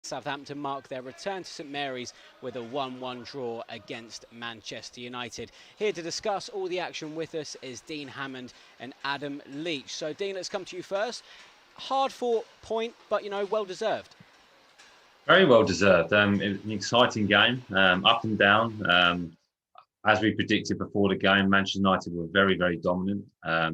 Southampton mark their return to St Mary's with a 1-1 draw against Manchester United. Here to discuss all the action with us is Dean Hammond and Adam Leach. So Dean, let's come to you first. Hard fought point, but well deserved. Very well deserved. It was an exciting game, up and down. As we predicted before the game, Manchester United were very, very dominant.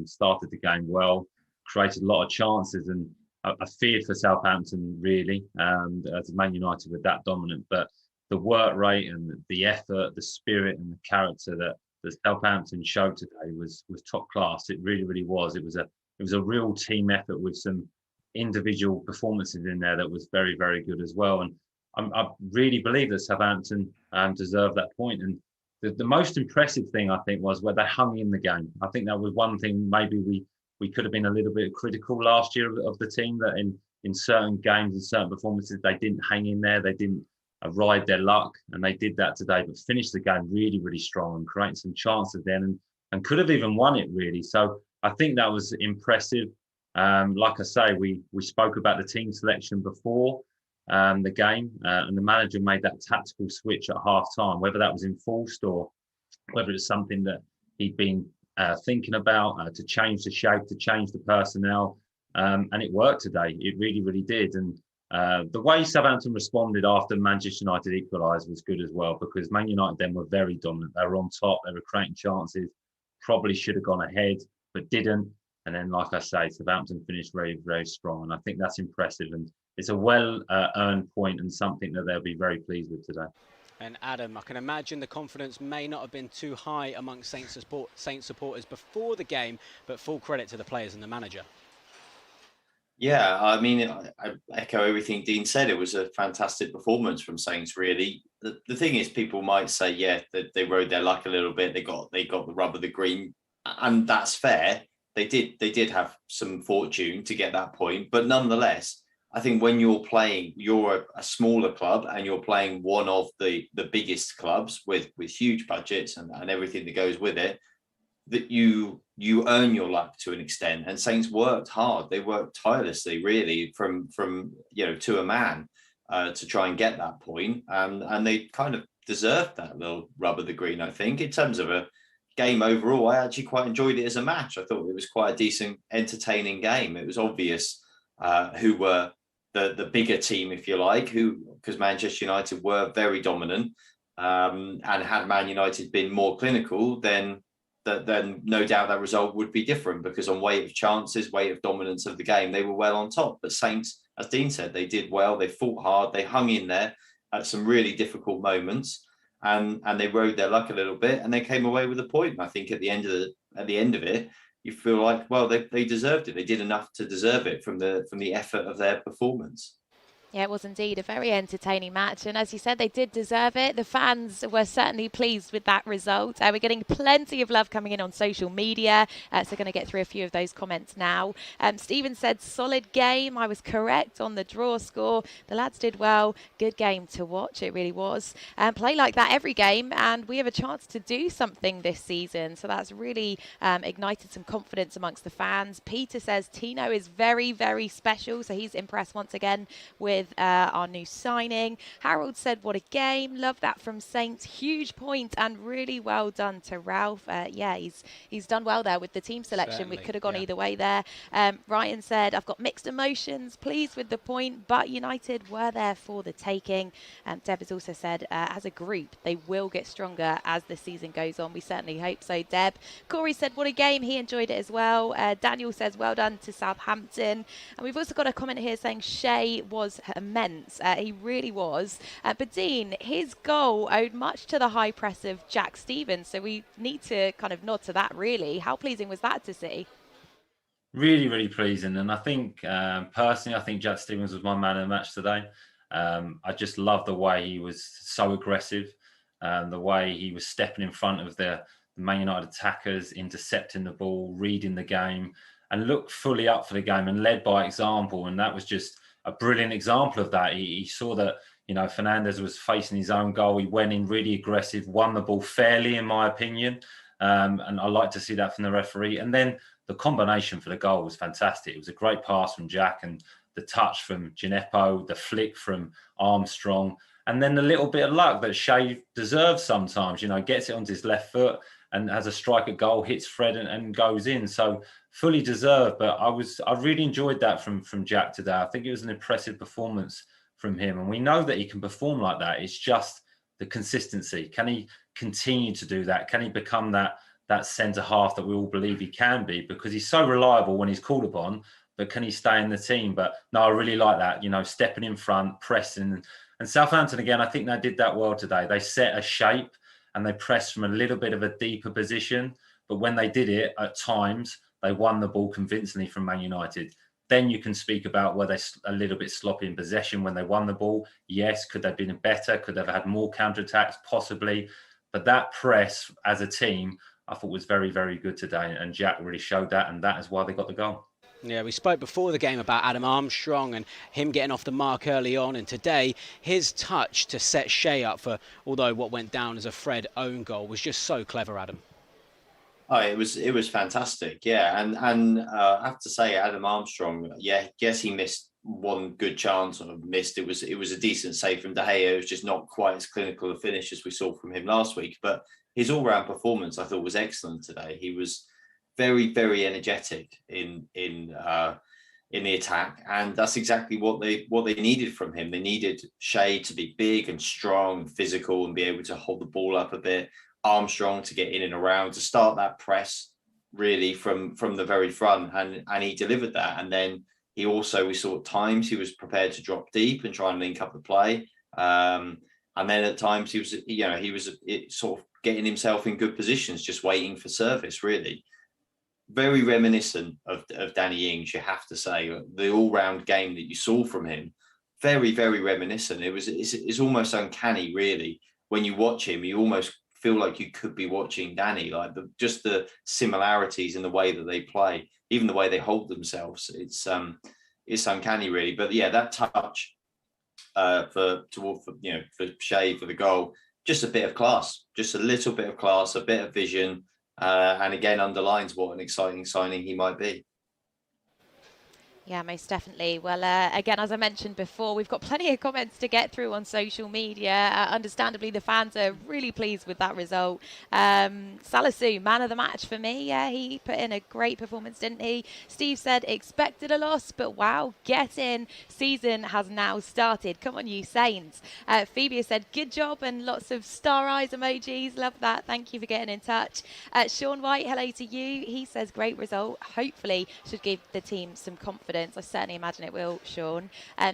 Started the game well, created a lot of chances, and I feared for Southampton really, as Man United were that dominant. But the work rate and the effort, the spirit and the character that Southampton showed today was top class. It really, really was. It was a real team effort with some individual performances in there that was very, very good as well. And I really believe that Southampton deserved that point. And the most impressive thing I think was where they hung in the game. I think that was one thing maybe we could have been a little bit critical last year of the team, that in certain games and certain performances they didn't hang in there, they didn't ride their luck, and they did that today, but finished the game really, really strong and created some chances then and could have even won it really. So I think that was impressive. Like I say, we spoke about the team selection before the game, and the manager made that tactical switch at half time, whether that was enforced or whether it's something that he'd been thinking about to change the shape, to change the personnel, and it worked today. It really, really did. And the way Southampton responded after Manchester United equalised was good as well, because Man United then were very dominant. They were on top, they were creating chances, probably should have gone ahead, but didn't. And then, like I say, Southampton finished very, very strong. And I think that's impressive. And it's a well-earned point and something that they'll be very pleased with today. And Adam, I can imagine the confidence may not have been too high amongst Saints supporters before the game, but full credit to the players and the manager. Yeah, I mean, I echo everything Dean said. It was a fantastic performance from Saints, really. The thing is, people might say, yeah, that they rode their luck a little bit. They got the rub of the green, and that's fair. They did have some fortune to get that point, but nonetheless, I think when you're a smaller club and you're playing one of the biggest clubs with huge budgets and everything that goes with it, that you earn your luck to an extent. And Saints worked hard; they worked tirelessly, really, from to a man to try and get that point, and they kind of deserved that little rub of the green. I think in terms of a game overall, I actually quite enjoyed it as a match. I thought it was quite a decent, entertaining game. It was obvious who were the bigger team, if you like, because Manchester United were very dominant, and had Man United been more clinical, then no doubt that result would be different, because on weight of chances, weight of dominance of the game, they were well on top. But Saints, as Dean said, they did well. They fought hard. They hung in there at some really difficult moments. And they rode their luck a little bit, and they came away with a point. And I think at the end of it, you feel like, well, they deserved it. They did enough to deserve it from the effort of their performance. Yeah, it was indeed a very entertaining match. And as you said, they did deserve it. The fans were certainly pleased with that result. We're getting plenty of love coming in on social media. So going to get through a few of those comments now. Stephen said, solid game. I was correct on the draw score. The lads did well. Good game to watch. It really was. Play like that every game. And we have a chance to do something this season. So that's really ignited some confidence amongst the fans. Peter says, Tino is very, very special. So he's impressed once again with our new signing. Harold said, what a game. Love that from Saints. Huge point and really well done to Ralph. Yeah, he's done well there with the team selection. Certainly, we could have gone either way there. Ryan said, I've got mixed emotions, pleased with the point, but United were there for the taking. Deb has also said, as a group, they will get stronger as the season goes on. We certainly hope so, Deb. Corey said, what a game. He enjoyed it as well. Daniel says, well done to Southampton. And we've also got a comment here saying Shea was immense. He really was. But Dean, his goal owed much to the high press of Jack Stevens. So we need to kind of nod to that, really. How pleasing was that to see? Really, really pleasing. And I think, personally, I think Jack Stevens was my man of the match today. I just love the way he was so aggressive, the way he was stepping in front of the Man United attackers, intercepting the ball, reading the game, and looked fully up for the game and led by example. And that was just a brilliant example of that. He saw that, Fernandes was facing his own goal. He went in really aggressive, won the ball fairly, in my opinion. And I like to see that from the referee. And then the combination for the goal was fantastic. It was a great pass from Jack, and the touch from Gineppo, the flick from Armstrong, and then the little bit of luck that Shea deserves sometimes, gets it onto his left foot and has a striker goal, hits Fred and goes in. So fully deserved. But I really enjoyed that from Jack today. I think it was an impressive performance from him. And we know that he can perform like that. It's just the consistency. Can he continue to do that? Can he become that centre half that we all believe he can be? Because he's so reliable when he's called upon, but can he stay in the team? But no, I really like that, stepping in front, pressing. And Southampton, again, I think they did that well today. They set a shape and they pressed from a little bit of a deeper position. But when they did it, at times, they won the ball convincingly from Man United. Then you can speak about were they a little bit sloppy in possession when they won the ball? Yes. Could they have been better? Could they have had more counterattacks? Possibly. But that press as a team, I thought was very, very good today. And Jack really showed that. And that is why they got the goal. Yeah, we spoke before the game about Adam Armstrong and him getting off the mark early on. And today, his touch to set Shea up for, although what went down as a Fred own goal, was just so clever, Adam. Oh, it was fantastic, yeah, and I have to say, Adam Armstrong, yes, he missed one good chance, or missed. It was a decent save from De Gea. It was just not quite as clinical a finish as we saw from him last week. But his all-round performance, I thought, was excellent today. He was very, very energetic in the attack, and that's exactly what they needed from him. They needed Shea to be big and strong, and physical, and be able to hold the ball up a bit. Armstrong to get in and around, to start that press really from the very front, and he delivered that. And then we saw at times he was prepared to drop deep and try and link up the play, and then at times he was sort of getting himself in good positions, just waiting for service. Really, very reminiscent of Danny Ings, you have to say. The all-round game that you saw from him, very, very reminiscent. It's almost uncanny, really. When you watch him, you almost feel like you could be watching Danny, like just the similarities in the way that they play, even the way they hold themselves. It's uncanny, really. But yeah, that touch for Shea for the goal, just a bit of class, just a little bit of class, a bit of vision, and again underlines what an exciting signing he might be. Yeah, most definitely. Well, again, as I mentioned before, we've got plenty of comments to get through on social media. Understandably, the fans are really pleased with that result. Salisu, man of the match for me. Yeah, he put in a great performance, didn't he? Steve said, expected a loss, but wow, get in. Season has now started. Come on, you Saints. Phoebe said, good job, and lots of star eyes emojis. Love that. Thank you for getting in touch. Sean White, hello to you. He says, great result. Hopefully should give the team some confidence. I certainly imagine it will, Sean.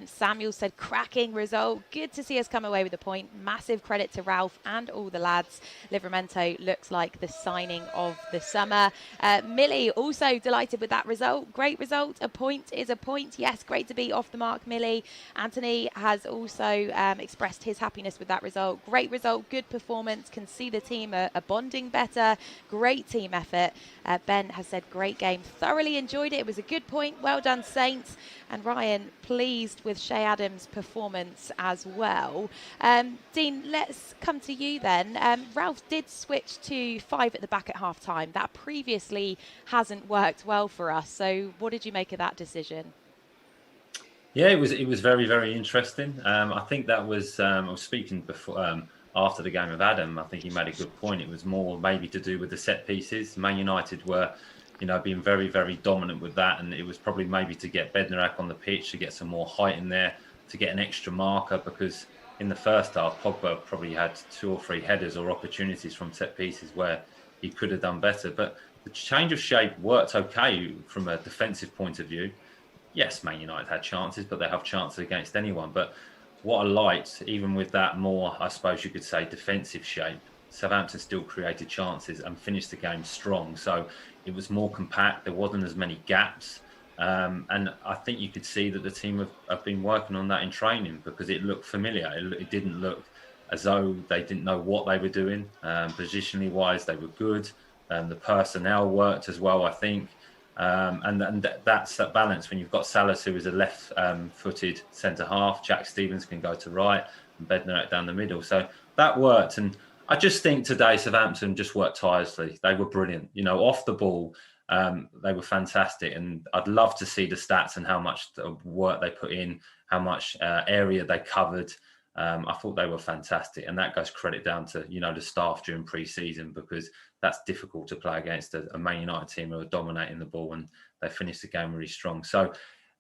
Samuel said, cracking result. Good to see us come away with a point. Massive credit to Ralph and all the lads. Livramento looks like the signing of the summer. Millie, also delighted with that result. Great result. A point is a point. Yes, great to be off the mark, Millie. Anthony has also expressed his happiness with that result. Great result. Good performance. Can see the team are bonding better. Great team effort. Ben has said, great game. Thoroughly enjoyed it. It was a good point. Well done, Saints. And Ryan, pleased with Shea Adams' performance as well. Dean, let's come to you then. Ralph did switch to 5 at the back at half-time. That previously hasn't worked well for us. So what did you make of that decision? Yeah, it was very, very interesting. I think that was, I was speaking before, after the game of Adam. I think he made a good point. It was more maybe to do with the set pieces. Man United were being very, very dominant with that. And it was probably maybe to get Bednarak on the pitch, to get some more height in there, to get an extra marker, because in the first half, Pogba probably had 2 or 3 headers or opportunities from set pieces where he could have done better. But the change of shape worked okay from a defensive point of view. Yes, Man United had chances, but they have chances against anyone. But what I liked, even with that more, I suppose you could say, defensive shape, Southampton still created chances and finished the game strong. So it was more compact. There wasn't as many gaps. And I think you could see that the team have been working on that in training, because it looked familiar. It didn't look as though they didn't know what they were doing. Positionally wise, they were good. The personnel worked as well, I think. And that's that balance when you've got Salas, who is a left-footed centre-half. Jack Stevens can go to right, and Bednarak down the middle. So that worked. And I just think today Southampton just worked tirelessly. They were brilliant. Off the ball, they were fantastic. And I'd love to see the stats and how much work they put in, how much area they covered. I thought they were fantastic. And that goes credit down to, the staff during pre-season, because that's difficult to play against a Man United team who are dominating the ball, and they finished the game really strong. So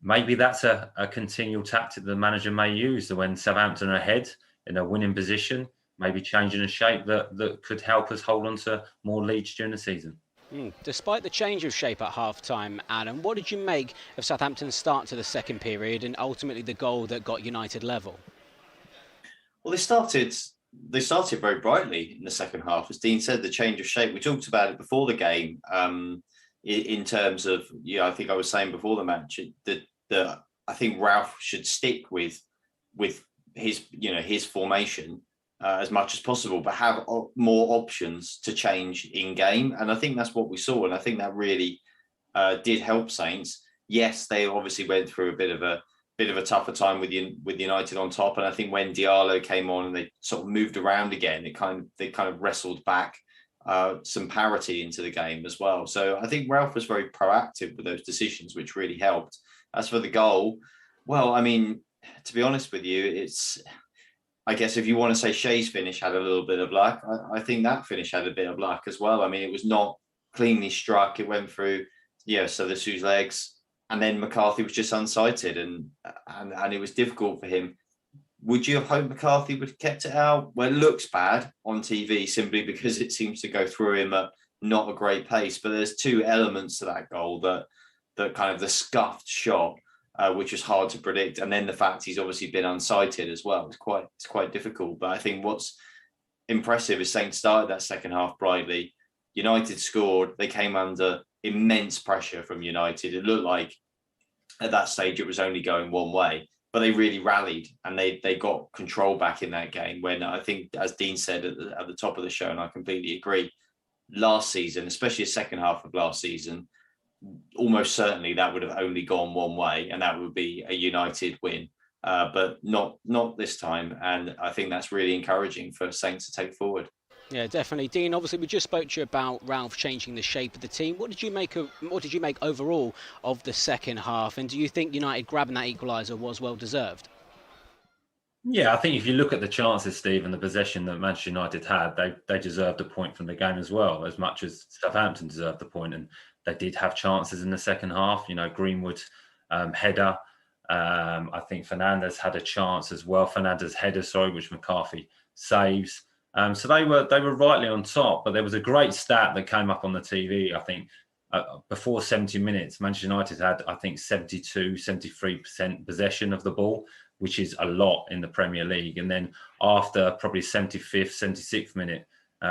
maybe that's a continual tactic the manager may use, that when Southampton are ahead in a winning position, maybe changing a shape that could help us hold on to more leads during the season. Despite the change of shape at half-time, Adam, what did you make of Southampton's start to the second period and ultimately the goal that got United level? Well, they started very brightly in the second half. As Dean said, the change of shape. We talked about it before the game in terms of, I think I was saying before the match that I think Ralph should stick with his formation as much as possible, but have more options to change in game. And I think that's what we saw. And I think that really did help Saints. Yes, they obviously went through a bit of a tougher time with United on top. And I think when Diallo came on and they sort of moved around again, they kind of wrestled back some parity into the game as well. So I think Ralph was very proactive with those decisions, which really helped. As for the goal, well, I mean, to be honest with you, I guess if you want to say Shea's finish had a little bit of luck, I think that finish had a bit of luck as well. I mean, it was not cleanly struck. It went through, so the Sue's legs, and then McCarthy was just unsighted, and it was difficult for him. Would you have hoped McCarthy would have kept it out? Well, it looks bad on TV simply because it seems to go through him at not a great pace. But there's two elements to that goal, that kind of the scuffed shot, which was hard to predict, and then the fact he's obviously been unsighted as well. It's quite difficult. But I think what's impressive is Saints started that second half brightly. United scored. They came under immense pressure from United. It looked like at that stage it was only going one way, but they really rallied and they got control back in that game. When I think, as Dean said at the top of the show, and I completely agree, last season, especially the second half of last season, almost certainly that would have only gone one way, and that would be a United win, but not this time. And I think that's really encouraging for Saints to take forward. Yeah, definitely. Dean, obviously we just spoke to you about Ralph changing the shape of the team. What did you make overall of the second half, and do you think United grabbing that equaliser was well deserved? Yeah, I think if you look at the chances, Steve, and the possession that Manchester United had, they deserved a point from the game as well, as much as Southampton deserved the point. And they did have chances in the second half. Greenwood header. I think Fernandez had a chance as well. Fernandez header, which McCarthy saves. So they were rightly on top. But there was a great stat that came up on the TV, I think, before 70 minutes. Manchester United had, I think, 73% possession of the ball, which is a lot in the Premier League. And then after probably 75th, 76th minute,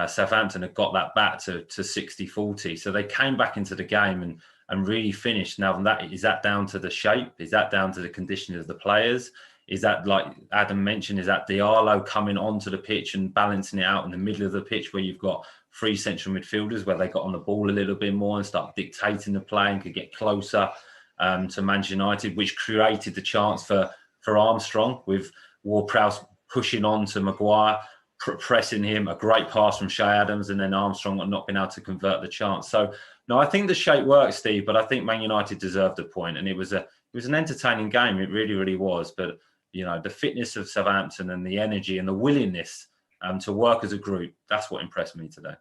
Southampton had got that back to 60-40. So they came back into the game and really finished. Now, is that down to the shape? Is that down to the condition of the players? Is that, like Adam mentioned, is that Diallo coming onto the pitch and balancing it out in the middle of the pitch, where you've got three central midfielders where they got on the ball a little bit more and start dictating the play and could get closer to Manchester United, which created the chance for Armstrong, with Ward-Prowse pushing on to Maguire, pressing him, a great pass from Shea Adams, and then Armstrong not being able to convert the chance. So, no, I think the shape works, Steve, but I think Man United deserved a point, and it was an entertaining game. It really, really was. But, the fitness of Southampton and the energy and the willingness to work as a group, that's what impressed me today.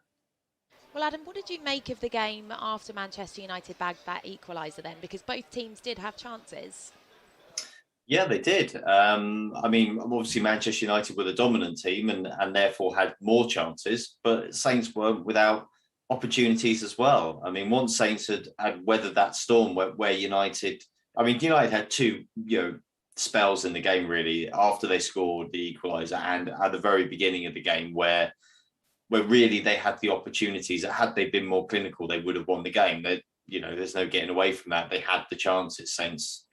Well, Adam, what did you make of the game after Manchester United bagged that equaliser then? Because both teams did have chances. Yeah, they did. I mean, obviously Manchester United were the dominant team and therefore had more chances, but Saints weren't without opportunities as well. I mean, once Saints had weathered that storm where United had two, spells in the game really, after they scored the equaliser and at the very beginning of the game where really they had the opportunities that, had they been more clinical, they would have won the game. There's no getting away from that. They had the chances. Saints,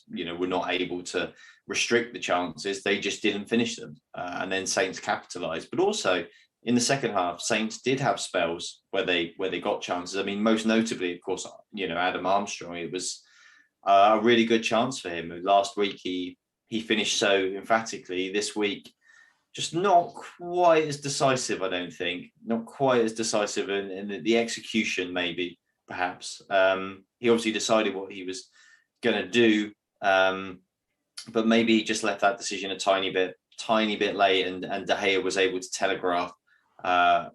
were not able to restrict the chances. They just didn't finish them. And then Saints capitalised. But also in the second half, Saints did have spells where they got chances. I mean, most notably, of course, Adam Armstrong. It was a really good chance for him. Last week he finished so emphatically. This week, just not quite as decisive, I don't think. Not quite as decisive in the execution, maybe, perhaps. He obviously decided what he was going to do, but maybe he just left that decision a tiny bit late, and De Gea was able to telegraph and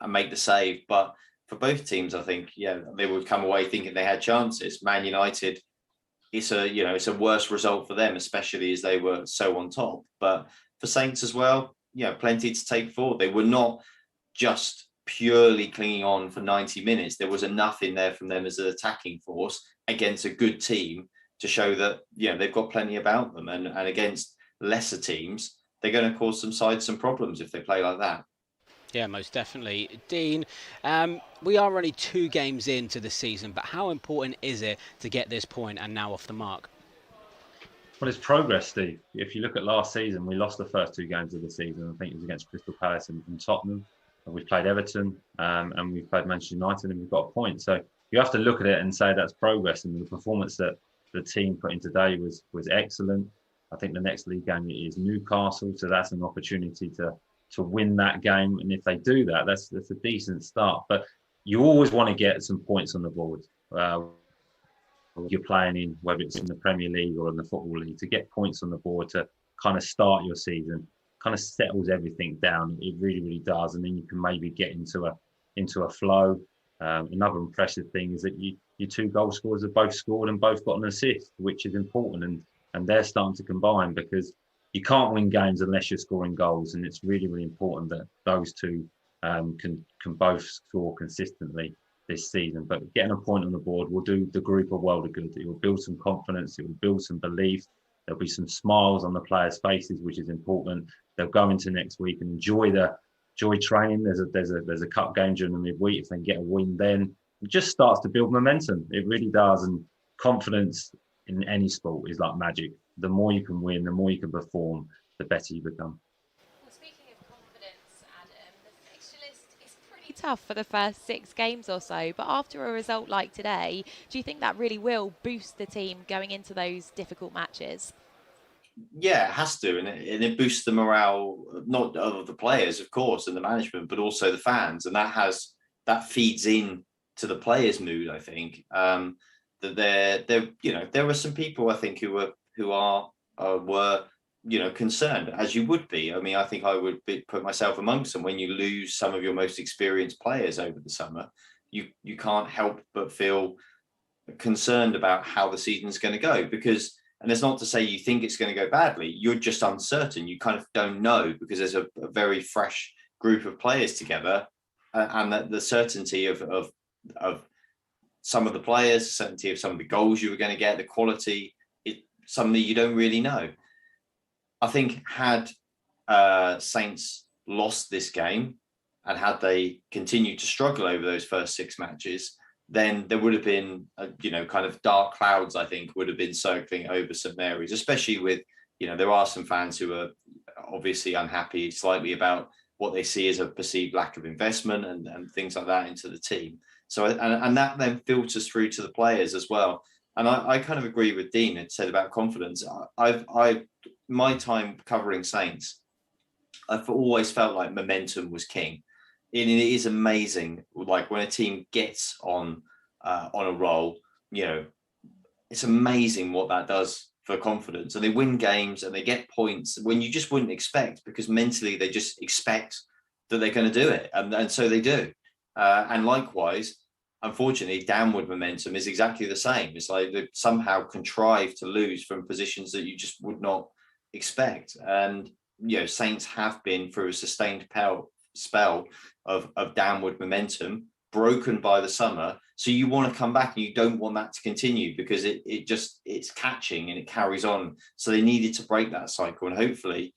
make the save. But for both teams, I think, they would come away thinking they had chances. Man United, it's a worse result for them, especially as they were so on top. But for Saints as well, plenty to take forward. They were not just purely clinging on for 90 minutes. There was enough in there from them as an attacking force against a good team to show that, they've got plenty about them. And against lesser teams, they're going to cause some sides some problems if they play like that. Yeah, most definitely. Dean, we are only 2 games into the season, but how important is it to get this point and now off the mark? Well, it's progress, Steve. If you look at last season, we lost the first 2 games of the season. I think it was against Crystal Palace and Tottenham. We've played Everton and we've played Manchester United, and we've got a point. So you have to look at it and say that's progress. And the performance that the team put in today was excellent. I think the next league game is Newcastle, so that's an opportunity to win that game. And if they do that, that's a decent start. But you always want to get some points on the board. You're playing in, whether it's in the Premier League or in the Football League, to get points on the board to kind of start your season, kind of settles everything down. It really, really does. And then you can maybe get into a flow. Another impressive thing is that your 2 goal scorers have both scored and both got an assist, which is important. And they're starting to combine, because you can't win games unless you're scoring goals. And it's really, really important that those 2 can both score consistently this season. But getting a point on the board will do the group a world of good. It will build some confidence. It will build some belief. There'll be some smiles on the players' faces, which is important. They'll go into next week and enjoy training. There's a cup game during the midweek. If they get a win, then it just starts to build momentum. It really does. And confidence in any sport is like magic. The more you can win, the more you can perform, the better you become. Tough for the first 6 games or so, but after a result like today, do you think that really will boost the team going into those difficult matches? Yeah, it has to, and it boosts the morale, not of the players, of course, and the management, but also the fans, and that feeds in to the players' mood. I think that there were some people, I think, who were concerned, as you would be. I mean, I think I would put myself amongst them. When you lose some of your most experienced players over the summer, you can't help but feel concerned about how the season's going to go, because, and it's not to say you think it's going to go badly, you're just uncertain. You kind of don't know, because there's a very fresh group of players together, and that the certainty of some of the players, the certainty of some of the goals you were going to get, the quality, it's something you don't really know. I think had Saints lost this game, and had they continued to struggle over those first 6 matches, then there would have been, kind of dark clouds, I think, would have been circling over St Mary's, especially with, there are some fans who are obviously unhappy slightly about what they see as a perceived lack of investment and things like that into the team. So, and that then filters through to the players as well. And I kind of agree with Dean had said about confidence. My time covering Saints, I've always felt like momentum was king. And it is amazing, like when a team gets on a roll, it's amazing what that does for confidence. And they win games and they get points when you just wouldn't expect, because mentally they just expect that they're going to do it, and so they do. And likewise, unfortunately, downward momentum is exactly the same. It's like they somehow contrive to lose from positions that you just would not expect. And Saints have been through a sustained spell of downward momentum, broken by the summer. So you want to come back, and you don't want that to continue, because it's catching and it carries on. So they needed to break that cycle, and hopefully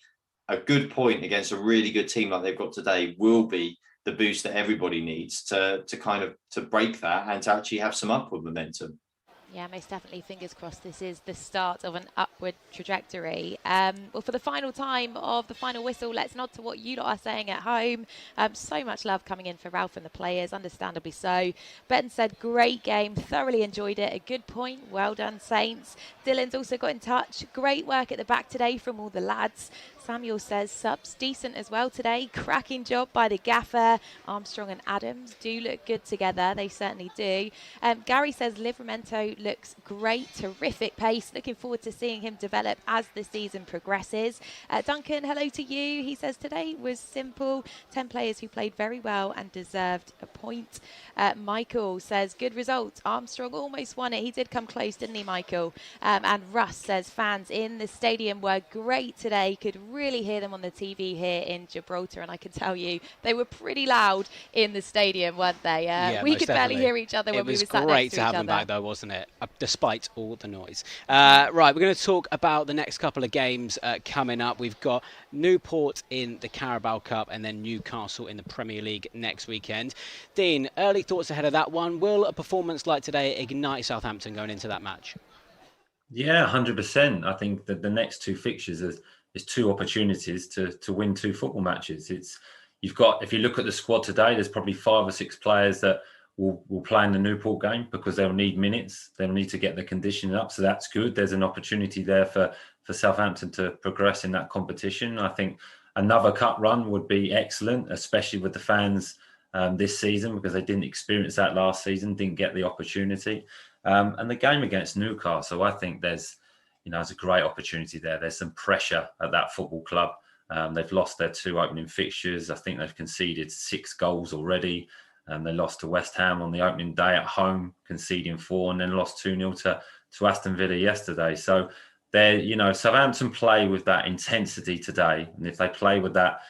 a good point against a really good team like they've got today will be the boost that everybody needs to break that and to actually have some upward momentum. Yeah, most definitely. Fingers crossed this is the start of an upward trajectory. Well, for the final time of the final whistle, let's nod to what you lot are saying at home. So much love coming in for Ralph and the players, understandably so. Ben said, great game, thoroughly enjoyed it. A good point, well done, Saints. Dylan's also got in touch. Great work at the back today from all the lads. Samuel says subs decent as well today. Cracking job by the gaffer. Armstrong and Adams do look good together. They certainly do. Gary says Livramento looks great. Terrific pace. Looking forward to seeing him develop as the season progresses. Duncan, hello to you. He says today was simple. 10 players who played very well and deserved a point. Michael says good result. Armstrong almost won it. He did come close, didn't he, Michael? And Russ says fans in the stadium were great today. Could really hear them on the TV here in Gibraltar, and I can tell you they were pretty loud in the stadium, weren't they? Yeah, we could definitely. barely hear each other when we were sat next to each other. It was great to have them back, though, wasn't it? Despite all the noise. Right, we're going to talk about the next couple of games coming up. We've got Newport in the Carabao Cup and then Newcastle in the Premier League next weekend. Dean, early thoughts ahead of that one. Will a performance like today ignite Southampton going into that match? Yeah, 100%. I think that the next two fixtures is two opportunities to win two football matches. You've got, if you look at the squad today, there's probably 5 or 6 players that will play in the Newport game because they'll need minutes. They'll need to get the conditioning up. So that's good. There's an opportunity there for Southampton to progress in that competition. I think another cup run would be excellent, especially with the fans this season, because they didn't experience that last season, didn't get the opportunity. And the game against Newcastle, I think there's a great opportunity there. There's some pressure at that football club. They've lost their 2 opening fixtures. I think they've conceded 6 goals already. They lost to West Ham on the opening day at home, conceding 4, and then lost 2-0 to Aston Villa yesterday. So Southampton play with that intensity today. And if they play with that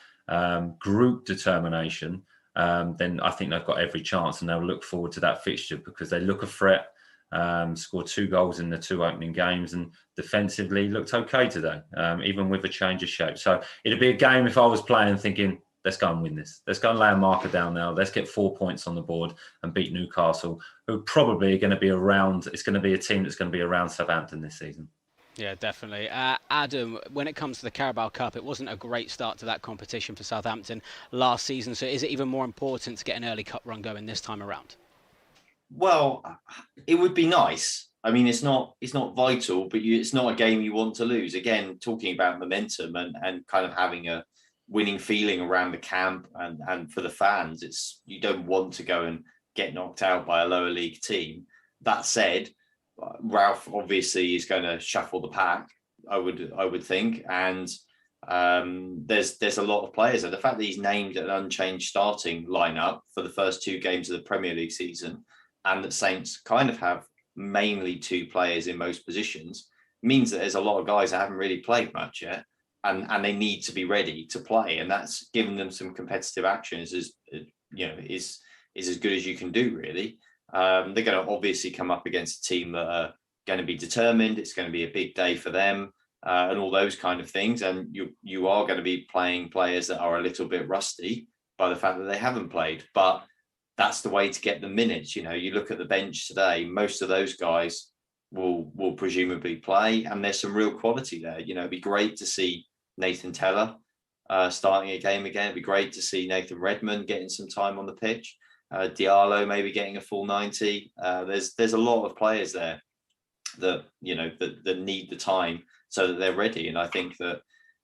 group determination, then I think they've got every chance, and they'll look forward to that fixture because they look a threat. Scored 2 goals in the 2 opening games and defensively looked okay today, even with a change of shape. So it'd be a game if I was playing thinking, let's go and win this. Let's go and lay a marker down now. Let's get 4 points on the board and beat Newcastle, who probably are going to be around. It's going to be a team that's going to be around Southampton this season. Yeah, definitely. Adam, when it comes to the Carabao Cup, it wasn't a great start to that competition for Southampton last season. So is it even more important to get an early cup run going this time around? Well, it would be nice. I mean, it's not vital, but it's not a game you want to lose. Again, talking about momentum and kind of having a winning feeling around the camp and for the fans, you don't want to go and get knocked out by a lower league team. That said, Ralph obviously is going to shuffle the pack, I would think, and there's a lot of players there. The fact that he's named an unchanged starting lineup for the first 2 games of the Premier League season, and that Saints kind of have mainly 2 players in most positions, means that there's a lot of guys that haven't really played much yet, and they need to be ready to play, and that's given them some competitive action. Is as good as you can do, really. They're going to obviously come up against a team that are going to be determined. It's going to be a big day for them, and all those kind of things. And you are going to be playing players that are a little bit rusty by the fact that they haven't played, but that's the way to get the minutes. You look at the bench today, most of those guys will presumably play, and there's some real quality there. It'd be great to see Nathan Teller starting a game again. It'd be great to see Nathan Redmond getting some time on the pitch. Diallo maybe getting a full 90. There's a lot of players there that that need the time so that they're ready. And I think that,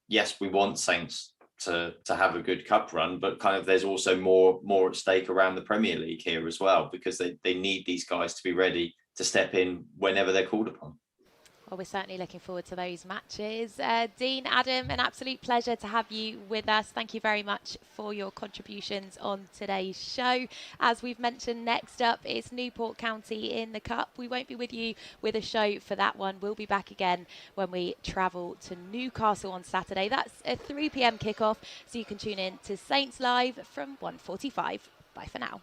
yes, we want Saints to have a good cup run, but kind of there's also more at stake around the Premier League here as well, because they need these guys to be ready to step in whenever they're called upon. Well, we're certainly looking forward to those matches. Dean, Adam, an absolute pleasure to have you with us. Thank you very much for your contributions on today's show. As we've mentioned, next up is Newport County in the Cup. We won't be with you with a show for that one. We'll be back again when we travel to Newcastle on Saturday. That's a 3 p.m. kickoff, so you can tune in to Saints Live from 1:45. Bye for now.